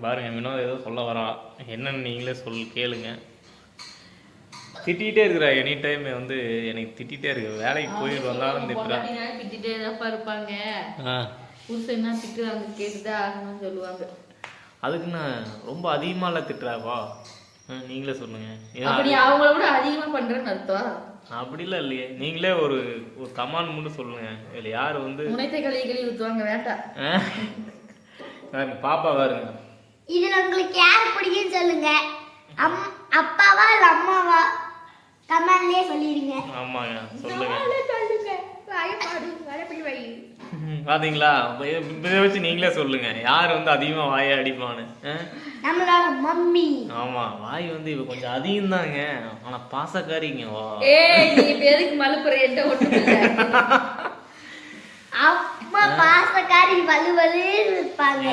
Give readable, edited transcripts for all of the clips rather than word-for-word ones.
பாருங்க வினோத் ஏதோ சொல்ல வரா, என்னன்னு நீங்களே கேளுங்க. திட்டிகிட்டே இருக்கிறா எனி டைம், வந்து எனக்கு திட்டிகிட்டே இருக்கு. வேலைக்கு போயிட்டு வந்தாலும் திட்டுறா. திட்டிகிட்டே தான் இருப்பாங்க. புருஷன்னா திட்டுறாங்க, கேட்டுதான் ஆகணும்னு சொல்லுவாங்க. அதுக்குன்னு ரொம்ப அதிகமாலாம் திட்டுறாப்பா, நீங்களே சொல்லுங்க. அப்படி அவங்கள விட அதிகமா பண்றேன்னு அர்த்தம். அப்படிலாம் இல்லையே, நீங்களே ஒரு கமாண்ட் மட்டும் சொல்லுங்க. இல்லை யார் வந்து முனைத்தை கழுவி ஊற்றுவாங்க வேண்டாம். பாப்பா பாருங்க, இதுல உங்களுக்கு யார் பிடிக்குன்னு சொல்லுங்க. அப்பாவா இல்ல அம்மாவா கமெண்ட்லயே சொல்லிருங்க. ஆமாங்க சொல்லுங்க. சொல்லுங்க. பாத்தீங்களா, இதை வச்சு நீங்களே சொல்லுங்க யார் வந்து அதிகமா வாயை அடிப்பான்னு. நம்மளோட மம்மி. ஆமா, வாய் வந்து இவ கொஞ்சம் அதிகம் தாங்க, ஆனா பாசக்காரிங்க. நீ எதுக்கு மலுப்புற? என்கிட்ட ஒண்ணும் இல்ல. அம்மா பாசக்காரி வலுவலு இருப்பாங்க.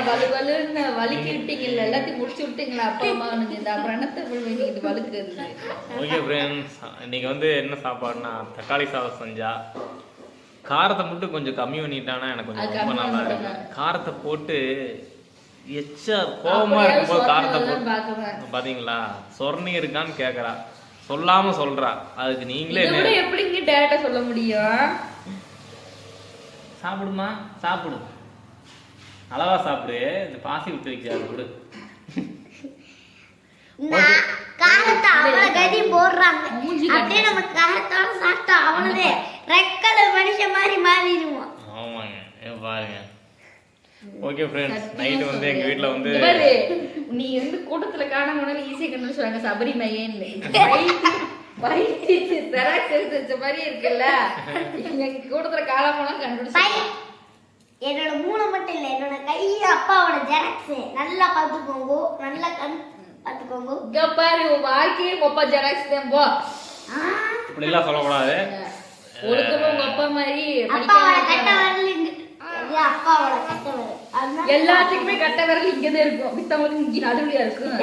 வலுவலுன்னு வலிக்கி விட்டீங்கல்ல, எல்லாத்தையும் முடிச்சு விட்டீங்களா அப்பா அம்மாவுக்கு? இந்த அப்புறம் என்ன வேண்டிக்கிட்டு வலுக்குறது? ஓகே ஃப்ரெண்ட்ஸ், இன்னைக்கு வந்து என்ன சாப்பாடுனா தக்காளி சாதம் செஞ்சா. காரத்தை மட்டும் கொஞ்சம் கம்மி பண்ணிட்டானா எனக்கு கொஞ்சம் ரொம்ப நல்லா இருக்கு. காரத்தை போட்டு எச்சா கோபமா இருக்கும்போது காரத்தை போட்டு பாத்தீங்களா, சொர்ணி இருக்கான்னு கேக்குறா, சொல்லாம சொல்றா. அதுக்கு நீங்களே எப்படிங்க டேரக்டா சொல்ல முடியும்? சாப்பிடுமா, சாப்பிடு, அளவா சாப்பிடு, இந்த பாசி விட்டு வைக்காது விடு. காரத்தை அவ்வளவு கடி போடுறாங்க, அப்படியே நம்ம காரத்தோட சாப்பிட்டா அவ்வளவு ரெக்கல மனுஷன் மாதிரி மாறிடுவோம். ஆமாங்க, பாருங்க. ஓகே ஃப்ரெண்ட்ஸ், நைட் வந்து எங்க வீட்ல வந்து நீ வந்து கூட்டத்துல காணாம ஈஸியா கண்டுபிடிச்சாங்க சபரிமையேன்னு. வயிற்று தெராக்ஸ் எடுத்து வச்ச மாதிரி இருக்குல்ல, எங்க கூட்டத்துல காணாம கண்டுபிடிச்சாங்க. என்னோட மூளை மட்டும் இல்ல, என்னோட கை அப்பாவோட ஜெராக்ஸ். நல்லா பாத்துக்கோங்க, நல்லா கண் பாத்துக்கோங்க. இங்க பாரு, வாக்கே அப்பா ஜெராக்ஸ் தான் போ. இப்படி எல்லாம் சொல்லக்கூடாது. ஒழுக்கமா உங்க அப்பா மாதிரி அப்பாவோட கட்ட வரல இங்க. அப்பாவோட கட்ட வரல எல்லாத்துக்குமே கட்ட வரல இங்கதான் இருக்கும், மித்தவங்களுக்கு இங்க நடுவுலயா இருக்கும்.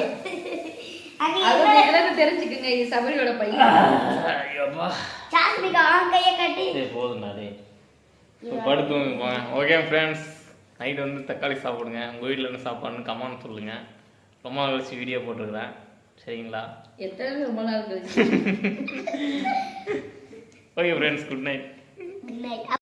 அது தெரிஞ்சுக்குங்க, இது சபரியோட பையன். சாஸ்மிகா கைய கட்டி போதும் படுத்து. ஓகே ஃப்ரெண்ட்ஸ், நைட் வந்து தக்காளி சாப்பிடுங்க. உங்கள் வீட்டில் என்ன சாப்பாடுன்னு கமெண்ட் சொல்லுங்க. ரொம்ப நாள் கழிச்சு வீடியோ போட்டிருக்கிறேன், சரிங்களா? எத்தனை ரொம்ப நாள் கழிச்சு. Okay friends, good night. Good night.